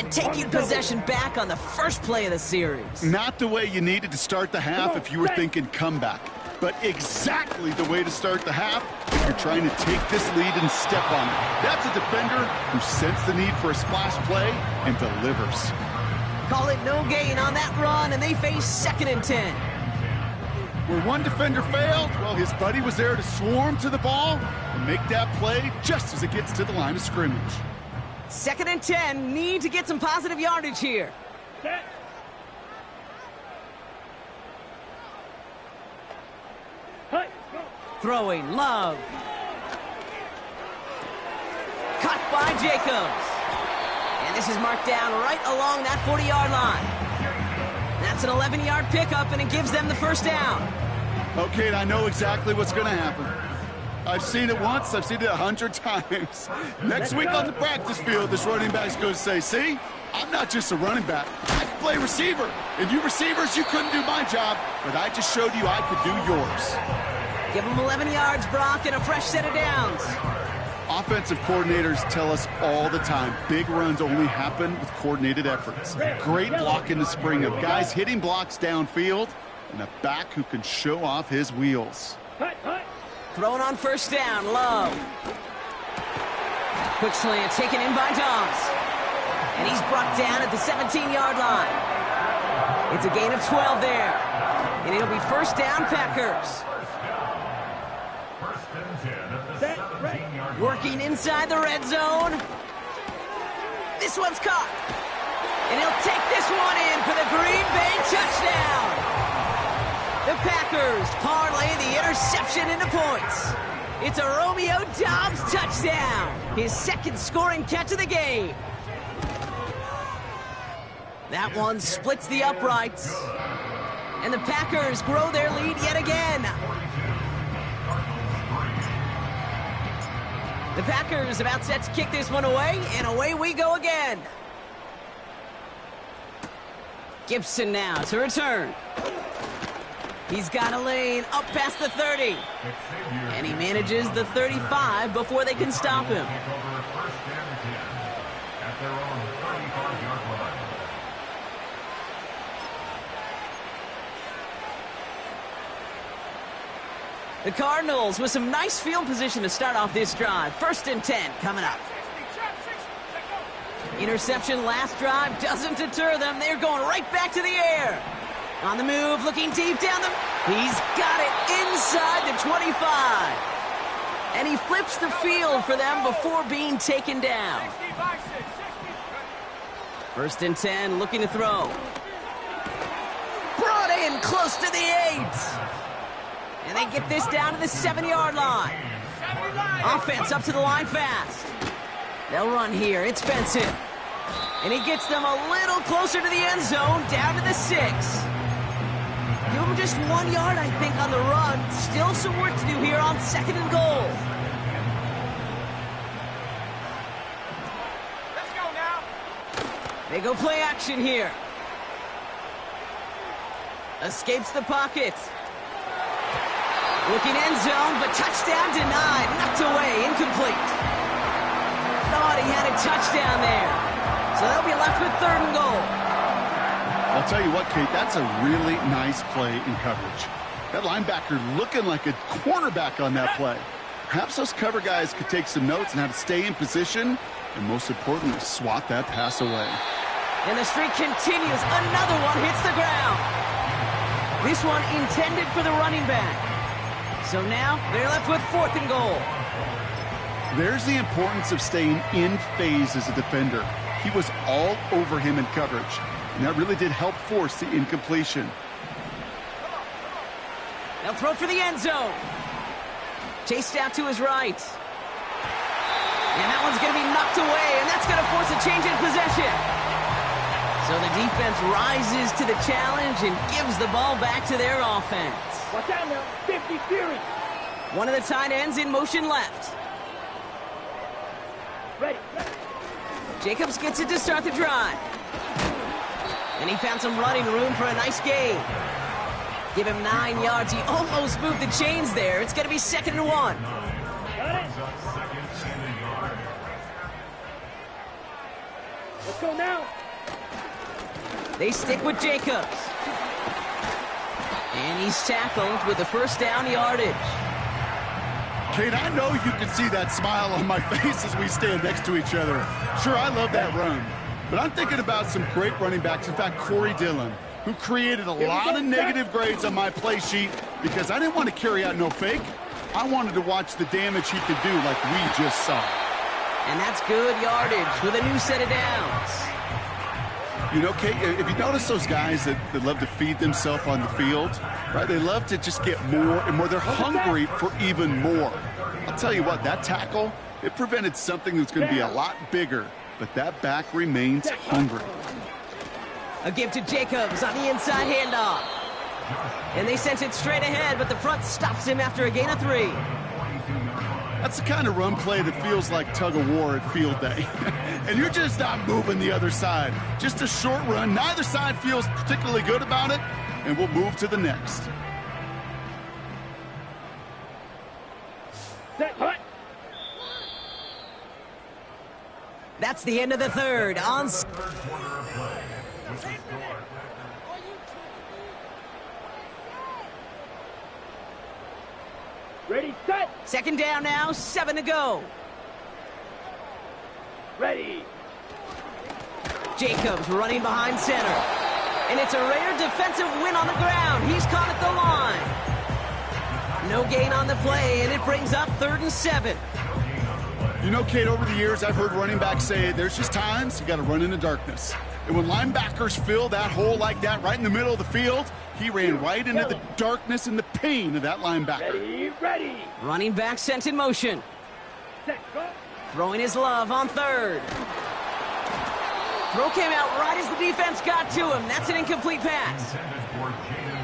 and taking possession back on the first play of the series. Not the way you needed to start the half if you were thinking comeback, but exactly the way to start the half if you're trying to take this lead and step on it. That's a defender who sensed the need for a splash play and delivers. Call it no gain on that run, and they face 2nd and 10. Where one defender failed, well, his buddy was there to swarm to the ball and make that play just as it gets to the line of scrimmage. 2nd and 10, need to get some positive yardage here. Throwing, Love. Cut by Jacobs. And this is marked down right along that 40-yard line. That's an 11-yard pickup, and it gives them the first down. Okay, and I know exactly what's going to happen. I've seen it once, I've seen it 100 times. Next week on the practice field, this running back's going to say, see, I'm not just a running back. I can play receiver. And you receivers, you couldn't do my job, but I just showed you I could do yours. Give them 11 yards, Brock, and a fresh set of downs. Offensive coordinators tell us all the time, big runs only happen with coordinated efforts. Great block in the spring of guys hitting blocks downfield and a back who can show off his wheels. Thrown on first down, Love. Quick slant taken in by Dobbs. And he's brought down at the 17-yard line. It's a gain of 12 there. And it'll be first down, Packers. Working inside the red zone. This one's caught. And he'll take this one in for the Green Bay touchdown. The Packers parlay the interception into points. It's a Romeo Dobbs touchdown. His 2nd scoring catch of the game. That one splits the uprights. And the Packers grow their lead yet again. The Packers about set to kick this one away, and away we go again. Gibson now to return. He's got a lane up past the 30. And he manages the 35 before they can stop him. The Cardinals with some nice field position to start off this drive. 1st and 10 coming up. Interception last drive doesn't deter them. They're going right back to the air. On the move, looking deep down the... He's got it inside the 25. And he flips the field for them before being taken down. 1st and 10, looking to throw. Brought in close to the 8. And they get this down to the 7-yard line. Offense up to the line fast. They'll run here. It's Benson. And he gets them a little closer to the end zone, down to the 6. Give him just 1 yard, I think, on the run. Still some work to do here on 2nd and goal. Let's go now. They go play action here. Escapes the pocket. Looking end zone, but touchdown denied. Knocked away, incomplete. Thought he had a touchdown there. So they'll be left with 3rd and goal. I'll tell you what, Kate, that's a really nice play in coverage. That linebacker looking like a cornerback on that play. Perhaps those cover guys could take some notes on how to stay in position and, most importantly, swat that pass away. And the streak continues. Another one hits the ground. This one intended for the running back. So now they're left with 4th and goal. There's the importance of staying in phase as a defender. He was all over him in coverage, and that really did help force the incompletion. They'll throw for the end zone. Chased out to his right. And that one's going to be knocked away, and that's going to force a change in possession. So the defense rises to the challenge and gives the ball back to their offense. Watch out now. 50 Fury. One of the tight ends in motion left. Ready. Jacobs gets it to start the drive. And he found some running room for a nice gain. Give him 9 yards. He almost moved the chains there. It's going to be 2nd and 1. Got it. Let's go now. They stick with Jacobs. And he's tackled with the first down yardage. Kate, I know you can see that smile on my face as we stand next to each other. Sure, I love that run. But I'm thinking about some great running backs. In fact, Corey Dillon, who created a lot of negative grades on my play sheet because I didn't want to carry out no fake. I wanted to watch the damage he could do like we just saw. And that's good yardage with a new set of downs. You know, Kate, if you notice those guys that love to feed themselves on the field, right? They love to just get more and more. They're hungry for even more. I'll tell you what, that tackle, it prevented something that's going to be a lot bigger, but that back remains hungry. A give to Jacobs on the inside handoff. And they sent it straight ahead, but the front stops him after a gain of 3. That's the kind of run play that feels like tug-of-war at field day. And you're just not moving the other side. Just a short run. Neither side feels particularly good about it, and we'll move to the next. Set, hut. That's the end of the third. On. Ready, set. Second down now, 7 to go. Ready. Jacobs running behind center. And it's a rare defensive win on the ground. He's caught at the line. No gain on the play, and it brings up 3rd and 7. You know, Kate, over the years, I've heard running backs say there's just times you got to run in the darkness. And when linebackers fill that hole like that right in the middle of the field, he ran right into the darkness and the pain of that linebacker. Ready, ready. Running back sent in motion. Set, go. Throwing his love on 3rd. Throw came out right as the defense got to him. That's an incomplete pass.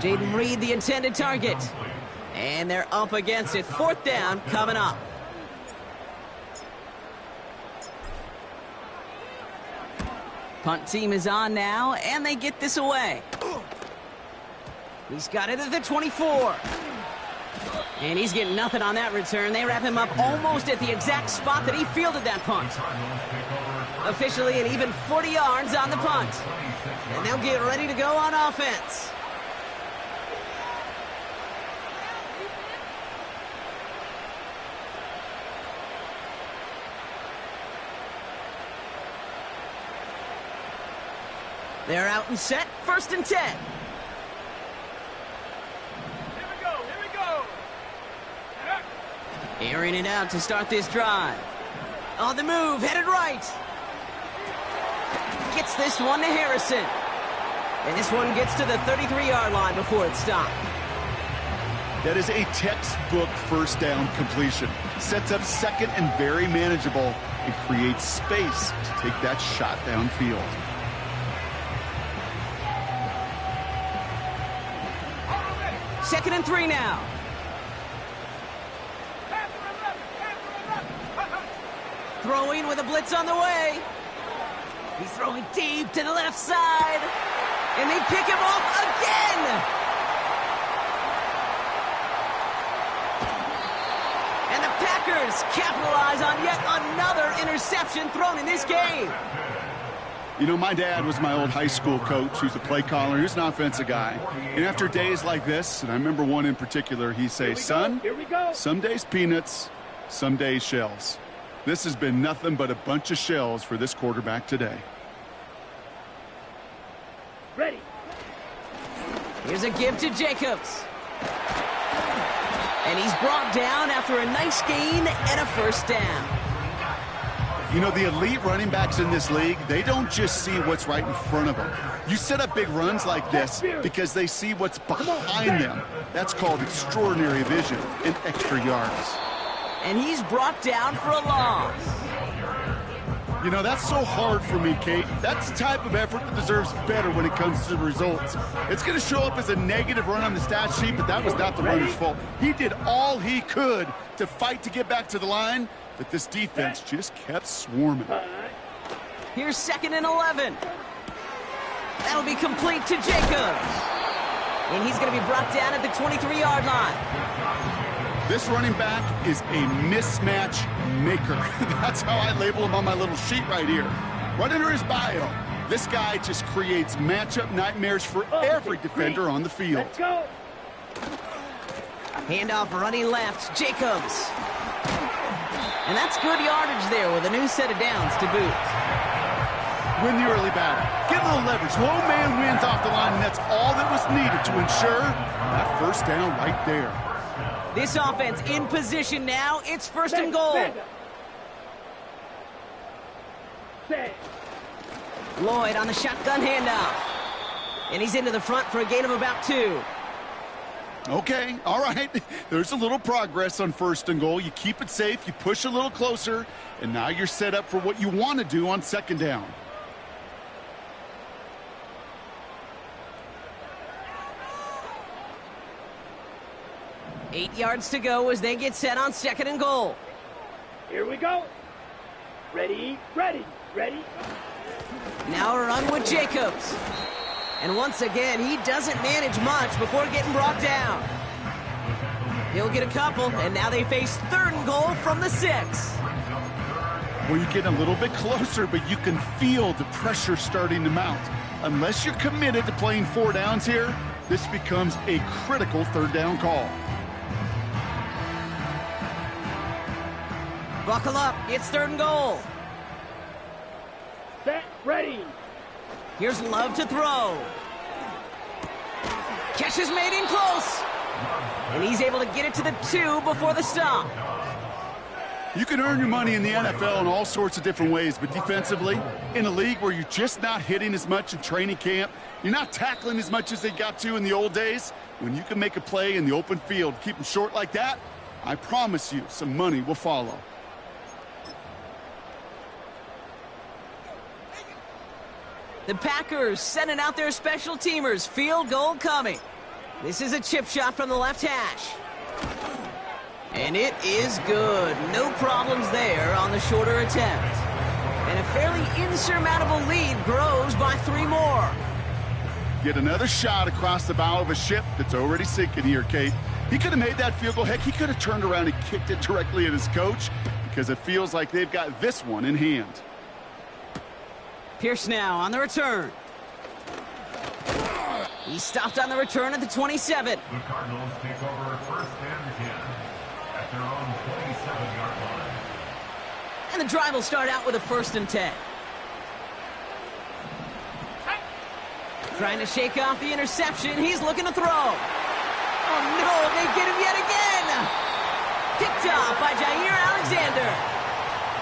Jaden Reed, the intended target. And they're up against it. 4th down coming up. Punt team is on now, and they get this away. He's got it at the 24. And he's getting nothing on that return. They wrap him up almost at the exact spot that he fielded that punt. Officially an even 40 yards on the punt. And they'll get ready to go on offense. They're out and set, 1st and 10. Here we go. Airing it out to start this drive. On the move, headed right. Gets this one to Harrison. And this one gets to the 33-yard line before it's stopped. That is a textbook first down completion. Sets up 2nd and very manageable and creates space to take that shot downfield. Second and 3 now. Throwing with a blitz on the way. He's throwing deep to the left side. And they pick him off again. And the Packers capitalize on yet another interception thrown in this game. You know, my dad was my old high school coach. He was a play caller. He was an offensive guy. And after days like this, and I remember one in particular, he'd say, son, Here we go. some days peanuts, some days shells. This has been nothing but a bunch of shells for this quarterback today. Ready. Here's a give to Jacobs. And he's brought down after a nice gain and a 1st down. You know, the elite running backs in this league, they don't just see what's right in front of them. You set up big runs like this because they see what's behind them. That's called extraordinary vision and extra yards. And he's brought down for a loss. You know, that's so hard for me, Kate. That's the type of effort that deserves better when it comes to the results. It's going to show up as a negative run on the stat sheet, but that was not the runner's fault. He did all he could to fight to get back to the line, but this defense just kept swarming. Here's 2nd and 11. That'll be complete to Jacobs. And he's going to be brought down at the 23-yard line. This running back is a mismatch maker. That's how I label him on my little sheet right here. Right under his bio, this guy just creates matchup nightmares for every defender on the field. Let's go. Handoff running left, Jacobs. And that's good yardage there with a new set of downs to boot. Win the early battle. Get a little leverage. Low man wins off the line, and that's all that was needed to ensure that first down right there. This offense in position now. It's first and goal. Set. Lloyd on the shotgun handoff. And he's into the front for a gain of about 2. Okay, all right. There's a little progress on first and goal. You keep it safe, you push a little closer, and now you're set up for what you want to do on second down. Eight yards to go as they get set on second and goal. Here we go. Ready, ready, ready. Now a run with Jacobs. And once again, he doesn't manage much before getting brought down. He'll get a couple, and now they face third and goal from the 6. Well, you get a little bit closer, but you can feel the pressure starting to mount. Unless you're committed to playing 4 downs here, this becomes a critical third down call. Buckle up, it's third and goal. Set, ready. Here's Love to throw. Catch is made in close. And he's able to get it to the 2 before the stop. You can earn your money in the NFL in all sorts of different ways, but defensively, in a league where you're just not hitting as much in training camp, you're not tackling as much as they got to in the old days, when you can make a play in the open field, keep them short like that, I promise you some money will follow. The Packers sending out their special teamers. Field goal coming. This is a chip shot from the left hash. And it is good. No problems there on the shorter attempt. And a fairly insurmountable lead grows by 3 more. Get another shot across the bow of a ship that's already sinking here, Kate. He could have made that field goal. Heck, he could have turned around and kicked it directly at his coach because it feels like they've got this one in hand. Pierce now on the return. He stopped on the return at the 27. The Cardinals take over first and 10 at their own 27-yard line. And the drive will start out with a first and 10. Trying to shake off the interception. He's looking to throw. Oh, no, they get him yet again. Picked off by Jair Alexander.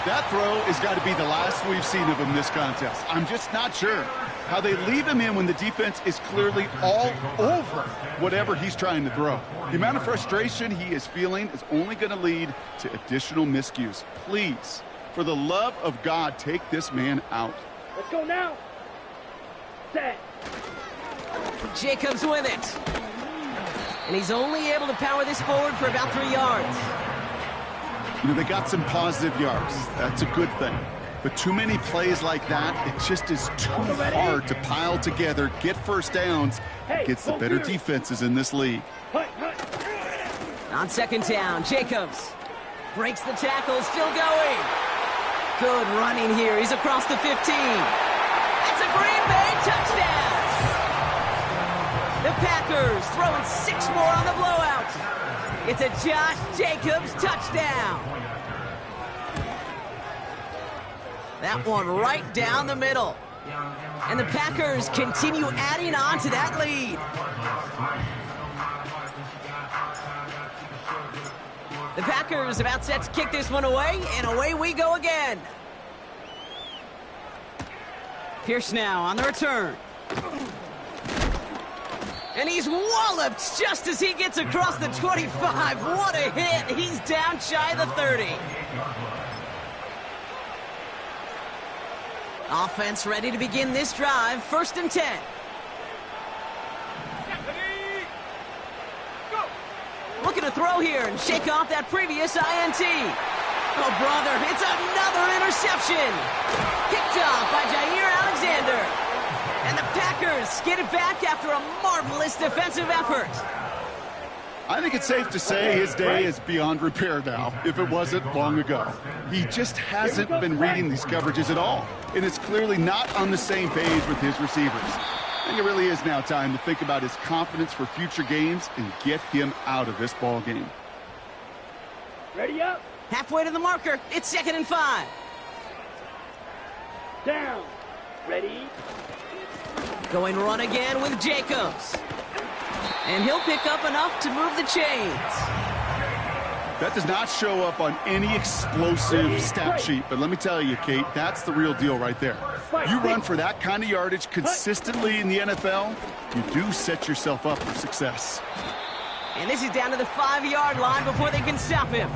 That throw has got to be the last we've seen of him this contest. I'm just not sure how they leave him in when the defense is clearly all over whatever he's trying to throw. The amount of frustration he is feeling is only going to lead to additional miscues. Please, for the love of God, take this man out. Let's go now. Set. Jacobs with it. And he's only able to power this forward for about 3 yards. You know, they got some positive yards. That's a good thing. But too many plays like that, it just is too hard to pile together, get first downs, against the better defenses in this league. On second down, Jacobs breaks the tackle, still going. Good running here. He's across the 15. That's a Green Bay touchdown. The Packers throwing 6 more on the blowout. It's a Josh Jacobs touchdown. That one right down the middle. And the Packers continue adding on to that lead. The Packers about set to kick this one away, and away we go again. Pierce now on the return. And he's walloped just as he gets across the 25. What a hit. He's down shy of the 30. Offense ready to begin this drive. First and 10. Looking to throw here and shake off that previous INT. Oh, brother, it's another interception. Picked off by Jair Alexander. And the Packers get it back after a marvelous defensive effort. I think it's safe to say his day is beyond repair now, if it wasn't long ago. He just hasn't been reading these coverages at all, and it's clearly not on the same page with his receivers. I think it really is now time to think about his confidence for future games and get him out of this ball game. Ready up. Halfway to the marker. It's 2nd and 5. Down. Ready. Going run again with Jacobs. And he'll pick up enough to move the chains. That does not show up on any explosive stat sheet, but let me tell you, Kate, that's the real deal right there. You run for that kind of yardage consistently in the NFL, you do set yourself up for success. And this is down to the 5-yard line before they can stop him.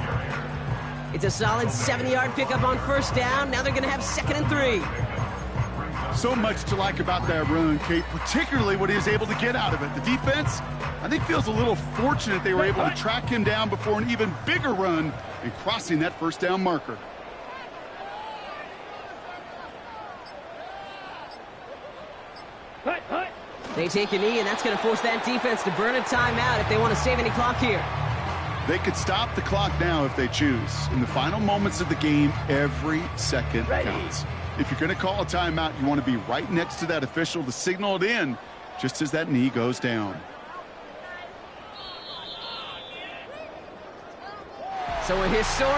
It's a solid 7-yard pickup on 1st down. Now they're going to have 2nd and 3. So much to like about that run, Kate, particularly what he was able to get out of it. The defense, I think, feels a little fortunate they were able to track him down before an even bigger run and crossing that 1st down marker. Hut, hut. They take a knee, and that's going to force that defense to burn a timeout if they want to save any clock here. They could stop the clock now if they choose. In the final moments of the game, every second counts. If you're going to call a timeout, you want to be right next to that official to signal it in just as that knee goes down. So a historic